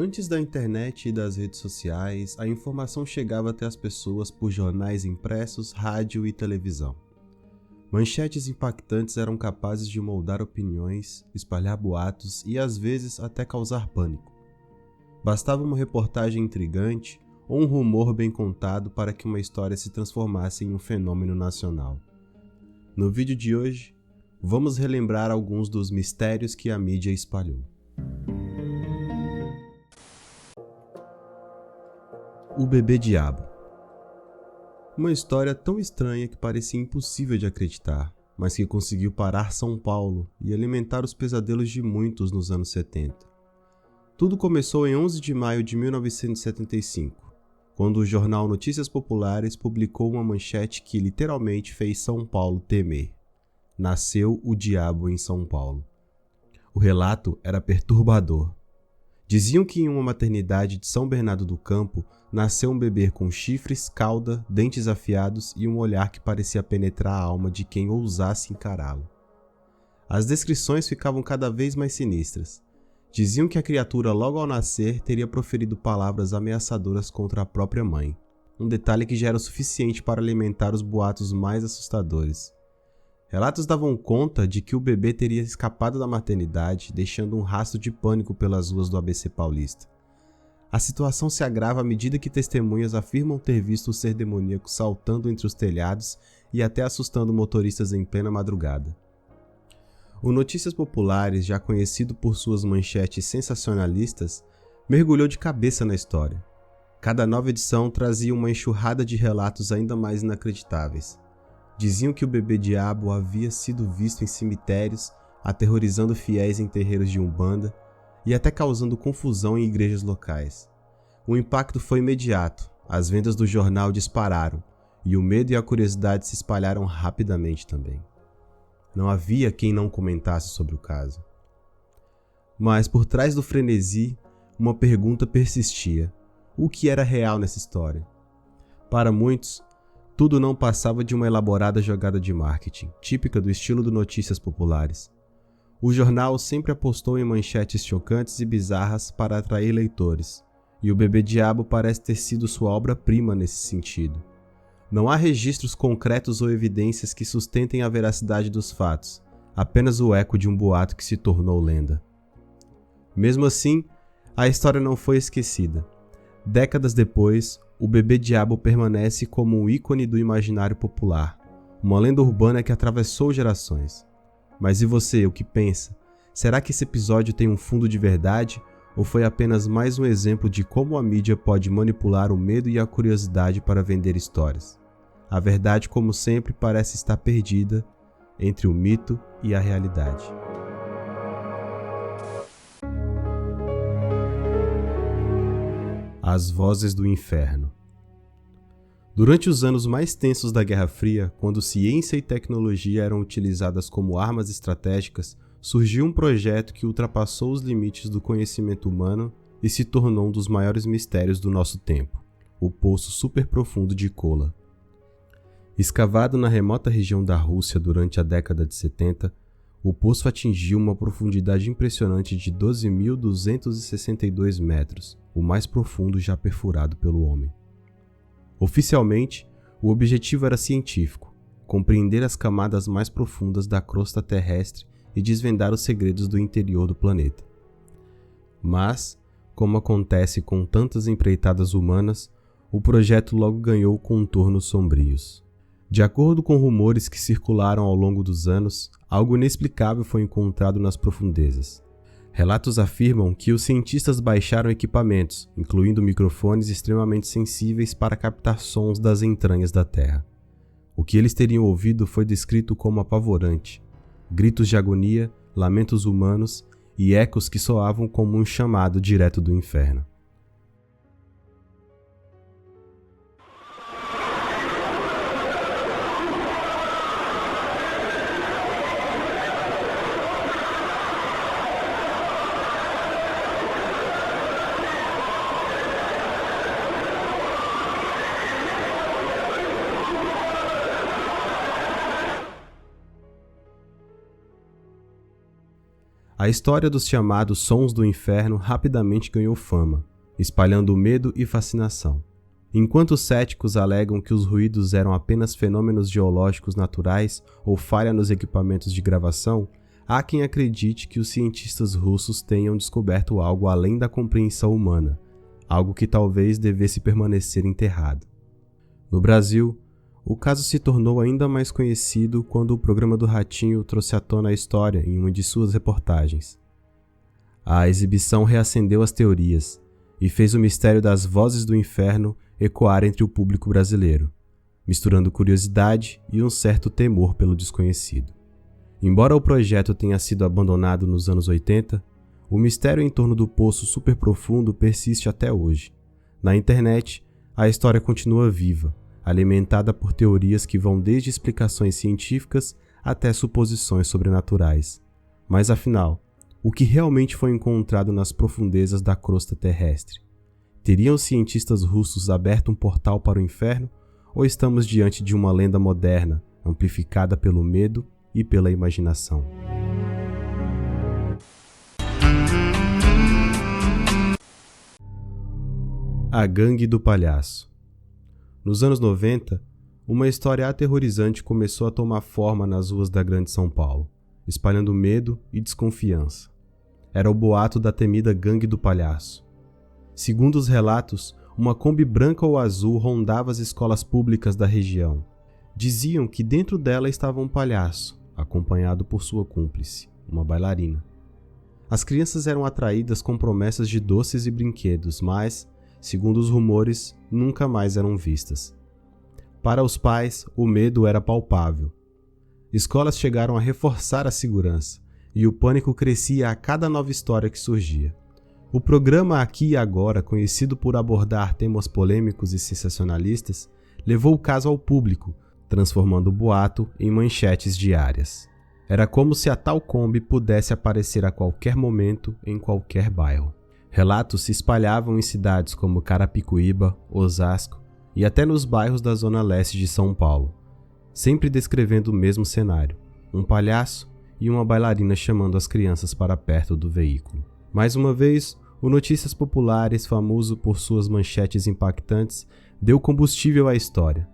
Antes da internet e das redes sociais, a informação chegava até as pessoas por jornais impressos, rádio e televisão. Manchetes impactantes eram capazes de moldar opiniões, espalhar boatos e às vezes até causar pânico. Bastava uma reportagem intrigante ou um rumor bem contado para que uma história se transformasse em um fenômeno nacional. No vídeo de hoje, vamos relembrar alguns dos mistérios que a mídia espalhou. O Bebê Diabo. Uma história tão estranha que parecia impossível de acreditar, mas que conseguiu parar São Paulo e alimentar os pesadelos de muitos nos anos 70. Tudo começou em 11 de maio de 1975, quando o jornal Notícias Populares publicou uma manchete que literalmente fez São Paulo temer. Nasceu o diabo em São Paulo. O relato era perturbador. Diziam que em uma maternidade de São Bernardo do Campo nasceu um bebê com chifres, cauda, dentes afiados e um olhar que parecia penetrar a alma de quem ousasse encará-lo. As descrições ficavam cada vez mais sinistras. Diziam que a criatura logo ao nascer teria proferido palavras ameaçadoras contra a própria mãe, um detalhe que já era o suficiente para alimentar os boatos mais assustadores. Relatos davam conta de que o bebê teria escapado da maternidade, deixando um rastro de pânico pelas ruas do ABC paulista. A situação se agrava à medida que testemunhas afirmam ter visto o ser demoníaco saltando entre os telhados e até assustando motoristas em plena madrugada. O Notícias Populares, já conhecido por suas manchetes sensacionalistas, mergulhou de cabeça na história. Cada nova edição trazia uma enxurrada de relatos ainda mais inacreditáveis. Diziam que o bebê diabo havia sido visto em cemitérios, aterrorizando fiéis em terreiros de Umbanda e até causando confusão em igrejas locais. O impacto foi imediato, as vendas do jornal dispararam e o medo e a curiosidade se espalharam rapidamente também. Não havia quem não comentasse sobre o caso. Mas por trás do frenesi, uma pergunta persistia: o que era real nessa história? Para muitos, tudo não passava de uma elaborada jogada de marketing, típica do estilo do Notícias Populares. O jornal sempre apostou em manchetes chocantes e bizarras para atrair leitores, e o Bebê Diabo parece ter sido sua obra-prima nesse sentido. Não há registros concretos ou evidências que sustentem a veracidade dos fatos, apenas o eco de um boato que se tornou lenda. Mesmo assim, a história não foi esquecida. Décadas depois, o Bebê Diabo permanece como um ícone do imaginário popular, uma lenda urbana que atravessou gerações. Mas e você, o que pensa? Será que esse episódio tem um fundo de verdade ou foi apenas mais um exemplo de como a mídia pode manipular o medo e a curiosidade para vender histórias? A verdade, como sempre, parece estar perdida entre o mito e a realidade. As Vozes do Inferno. Durante os anos mais tensos da Guerra Fria, quando ciência e tecnologia eram utilizadas como armas estratégicas, surgiu um projeto que ultrapassou os limites do conhecimento humano e se tornou um dos maiores mistérios do nosso tempo: o Poço Superprofundo de Kola. Escavado na remota região da Rússia durante a década de 70, o poço atingiu uma profundidade impressionante de 12.262 metros, o mais profundo já perfurado pelo homem. Oficialmente, o objetivo era científico: compreender as camadas mais profundas da crosta terrestre e desvendar os segredos do interior do planeta. Mas, como acontece com tantas empreitadas humanas, o projeto logo ganhou contornos sombrios. De acordo com rumores que circularam ao longo dos anos, algo inexplicável foi encontrado nas profundezas. Relatos afirmam que os cientistas baixaram equipamentos, incluindo microfones extremamente sensíveis para captar sons das entranhas da Terra. O que eles teriam ouvido foi descrito como apavorante: gritos de agonia, lamentos humanos e ecos que soavam como um chamado direto do inferno. A história dos chamados Sons do Inferno rapidamente ganhou fama, espalhando medo e fascinação. Enquanto os céticos alegam que os ruídos eram apenas fenômenos geológicos naturais ou falha nos equipamentos de gravação, há quem acredite que os cientistas russos tenham descoberto algo além da compreensão humana, algo que talvez devesse permanecer enterrado. No Brasil, o caso se tornou ainda mais conhecido quando o programa do Ratinho trouxe à tona a história em uma de suas reportagens. A exibição reacendeu as teorias e fez o mistério das vozes do inferno ecoar entre o público brasileiro, misturando curiosidade e um certo temor pelo desconhecido. Embora o projeto tenha sido abandonado nos anos 80, o mistério em torno do poço superprofundo persiste até hoje. Na internet, a história continua viva, alimentada por teorias que vão desde explicações científicas até suposições sobrenaturais. Mas afinal, o que realmente foi encontrado nas profundezas da crosta terrestre? Teriam os cientistas russos aberto um portal para o inferno, ou estamos diante de uma lenda moderna, amplificada pelo medo e pela imaginação? A Gangue do Palhaço. Nos anos 90, uma história aterrorizante começou a tomar forma nas ruas da Grande São Paulo, espalhando medo e desconfiança. Era o boato da temida Gangue do Palhaço. Segundo os relatos, uma Kombi branca ou azul rondava as escolas públicas da região. Diziam que dentro dela estava um palhaço, acompanhado por sua cúmplice, uma bailarina. As crianças eram atraídas com promessas de doces e brinquedos, mas, segundo os rumores, nunca mais eram vistas. Para os pais, o medo era palpável. Escolas chegaram a reforçar a segurança, e o pânico crescia a cada nova história que surgia. O programa Aqui e Agora, conhecido por abordar temas polêmicos e sensacionalistas, levou o caso ao público, transformando o boato em manchetes diárias. Era como se a tal Kombi pudesse aparecer a qualquer momento em qualquer bairro. Relatos se espalhavam em cidades como Carapicuíba, Osasco e até nos bairros da zona leste de São Paulo, sempre descrevendo o mesmo cenário: um palhaço e uma bailarina chamando as crianças para perto do veículo. Mais uma vez, o Notícias Populares, famoso por suas manchetes impactantes, deu combustível à história.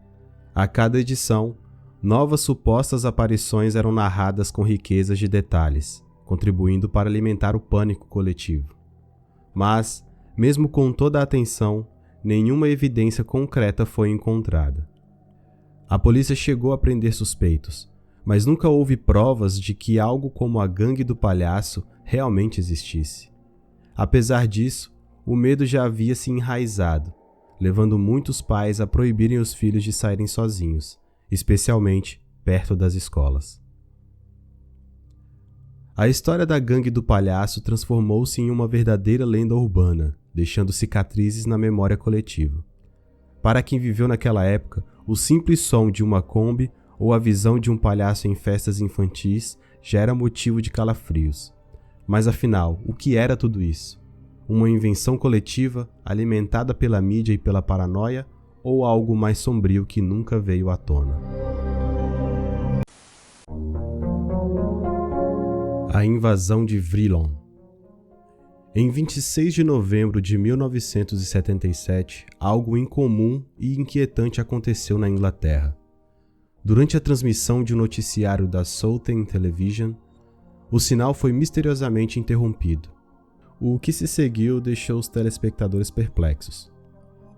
A cada edição, novas supostas aparições eram narradas com riquezas de detalhes, contribuindo para alimentar o pânico coletivo. Mas, mesmo com toda a atenção, nenhuma evidência concreta foi encontrada. A polícia chegou a prender suspeitos, mas nunca houve provas de que algo como a Gangue do Palhaço realmente existisse. Apesar disso, o medo já havia se enraizado, levando muitos pais a proibirem os filhos de saírem sozinhos, especialmente perto das escolas. A história da Gangue do Palhaço transformou-se em uma verdadeira lenda urbana, deixando cicatrizes na memória coletiva. Para quem viveu naquela época, o simples som de uma Kombi ou a visão de um palhaço em festas infantis já era motivo de calafrios. Mas afinal, o que era tudo isso? Uma invenção coletiva, alimentada pela mídia e pela paranoia, ou algo mais sombrio que nunca veio à tona? A invasão de Vrillon. Em 26 de novembro de 1977, algo incomum e inquietante aconteceu na Inglaterra. Durante a transmissão de um noticiário da Southern Television, o sinal foi misteriosamente interrompido. O que se seguiu deixou os telespectadores perplexos.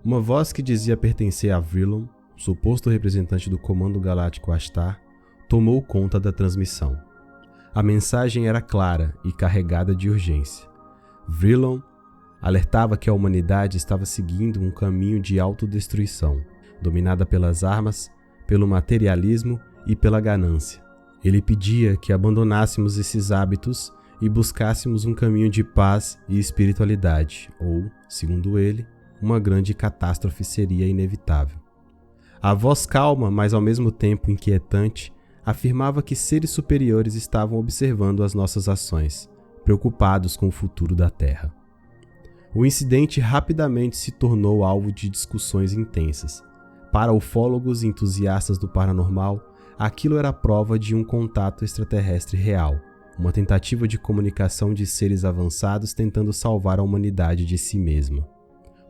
Uma voz que dizia pertencer a Vrillon, suposto representante do Comando Galáctico Ashtar, tomou conta da transmissão. A mensagem era clara e carregada de urgência. Vrillon alertava que a humanidade estava seguindo um caminho de autodestruição, dominada pelas armas, pelo materialismo e pela ganância. Ele pedia que abandonássemos esses hábitos e buscássemos um caminho de paz e espiritualidade, ou, segundo ele, uma grande catástrofe seria inevitável. A voz calma, mas ao mesmo tempo inquietante, afirmava que seres superiores estavam observando as nossas ações, preocupados com o futuro da Terra. O incidente rapidamente se tornou alvo de discussões intensas. Para ufólogos e entusiastas do paranormal, aquilo era prova de um contato extraterrestre real, uma tentativa de comunicação de seres avançados tentando salvar a humanidade de si mesma.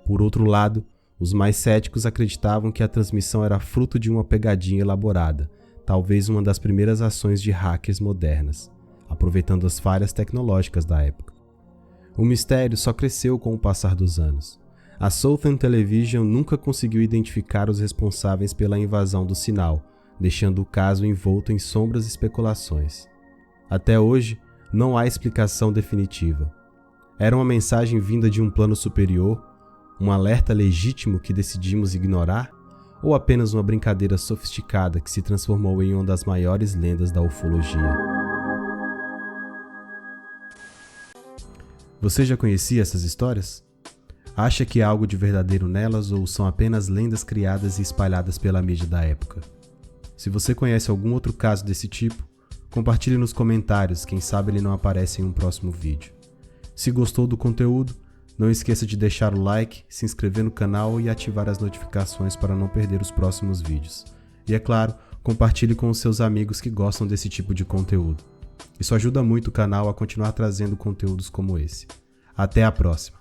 Por outro lado, os mais céticos acreditavam que a transmissão era fruto de uma pegadinha elaborada, talvez uma das primeiras ações de hackers modernas, aproveitando as falhas tecnológicas da época. O mistério só cresceu com o passar dos anos. A Southern Television nunca conseguiu identificar os responsáveis pela invasão do sinal, deixando o caso envolto em sombras e especulações. Até hoje, não há explicação definitiva. Era uma mensagem vinda de um plano superior, um alerta legítimo que decidimos ignorar, ou apenas uma brincadeira sofisticada que se transformou em uma das maiores lendas da ufologia? Você já conhecia essas histórias? Acha que há algo de verdadeiro nelas ou são apenas lendas criadas e espalhadas pela mídia da época? Se você conhece algum outro caso desse tipo, compartilhe nos comentários, quem sabe ele não aparece em um próximo vídeo. Se gostou do conteúdo, não esqueça de deixar o like, se inscrever no canal e ativar as notificações para não perder os próximos vídeos. E é claro, compartilhe com os seus amigos que gostam desse tipo de conteúdo. Isso ajuda muito o canal a continuar trazendo conteúdos como esse. Até a próxima!